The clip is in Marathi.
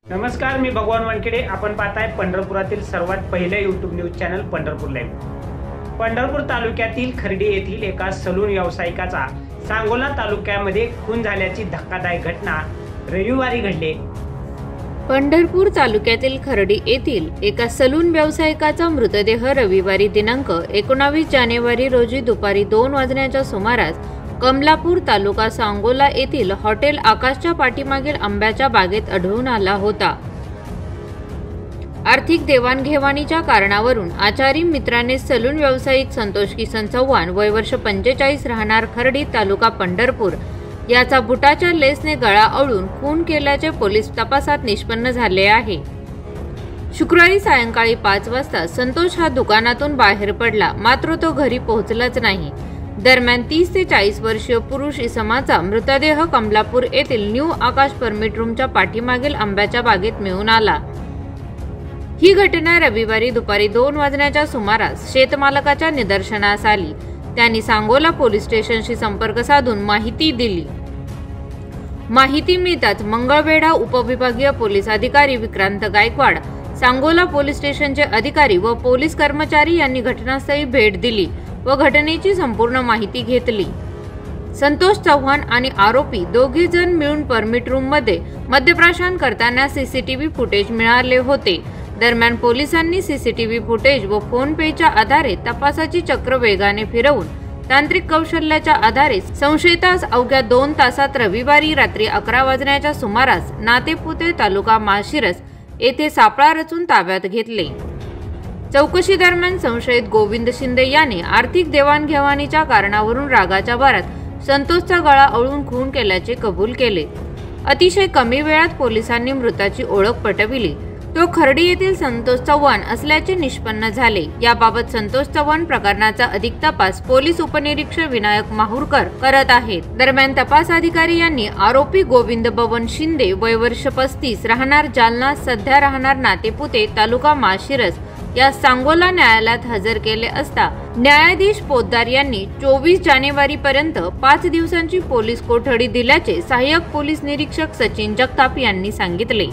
नमस्कार, मी भगवान वानखेडे। आपण पाहताय पंढरपुरातील सर्वात पहिले YouTube news channel Pandharpur live. Pandharpur तालुक्यातील खर्डी येथील एका सलून व्यावसायिकाचा सांगोला तालुक्यामध्ये खून झाल्याची धक्कादायक घटना रविवारी घडली। पंढरपूर तालुक्यातील खर्डी येथील एका सलून व्यावसायिकाचा मृतदेह रविवारी दिनांक 19 जानेवारी रोजी दुपारी 2 वाजण्याच्या सुमारास कमलापूर तालुका सांगोला येथील हॉटेल आकाशच्या पाठीमागील आंब्याच्या बागेत आढळून आला होता। आर्थिक देवाणघेवाणीच्या कारणावरून आचारी मित्राने सलून व्यावसायिक संतोष किसन चव्हाण वय वर्ष 45 राहणार खर्डी तालुका पंढरपूर याचा बुटाच्या लेसने गळा आवळून खून केल्याचे पोलीस तपासात निष्पन्न झाले आहे। शुक्रवारी सायंकाळी 5 वाजता संतोष हा दुकानातून बाहेर पडला, मात्र तो घरी पोहोचलाच नाही। दरम्यान 30 ते 40 वर्षीय पुरुष इसमाचा मृतदेह कमलापूर येथील न्यू आकाश परमिट रूमच्या पाठीमागील आंब्याच्या बागेत मिळून आला। ही घटना रविवारी दुपारी 2 वाजण्याच्या सुमारास शेतमालकाच्या निदर्शनास आली। त्यांनी सांगोला पोलीस स्टेशनशी संपर्क साधून माहिती दिली। माहिती मिळताच मंगळवेढा उपविभागीय पोलीस अधिकारी विक्रांत गायकवाड, सांगोला पोलीस स्टेशनचे अधिकारी व पोलीस कर्मचारी यांनी घटनास्थळी भेट दिली व घटनेची संपूर्ण माहिती घेतली। संतोष चव्हाण आणि आरोपी दोघे जण मिळून परमिट रूम मध्ये मद्यप्राशन करताना सीसीटीव्ही फुटेज मिळाले होते। दरम्यान पोलिसांनी सीसीटीव्ही फुटेज व फोन पेच्या आधारे तपासाची चक्र वेगाने फिरवून तांत्रिक कौशल्याच्या आधारे संशयितास अवघ्या 2 तासात रविवारी रात्री 11 वाजण्याच्या सुमारास नातेपुते तालुका माळशिरस येथे सापळा रचून ताब्यात घेतले। चौकशी दरम्यान संशयित गोविंद शिंदे याने आर्थिक देवाणघेवाणीच्या कारणावरून रागाच्या भरात संतोषचा गळा आवळून खून केल्याचे कबूल केले। अतिशय कमी वेळात पोलिसांनी मृताची ओळख पटविली। तो खर्डी येथील संतोष चव्हाण असल्याचे निष्पन्न झाले। याबाबत संतोष चव्हाण प्रकरणाचा अधिक तपास पोलीस उपनिरीक्षक विनायक माहुरकर करत आहेत। दरम्यान तपास अधिकारी यांनी आरोपी गोविंद बबन शिंदे वय वर्ष 35 राहणार जालना सध्या राहणार नातेपुते तालुका माळशिरस या सांगोला न्यायालयात हजर केले असता न्यायाधीश पोद्दार यांनी 24 जानेवारी पर्यंत 5 दिवसांची पोलीस कोठडी दिल्याचे सहाय्यक पोलीस निरीक्षक सचिन जगताप यांनी सांगितले।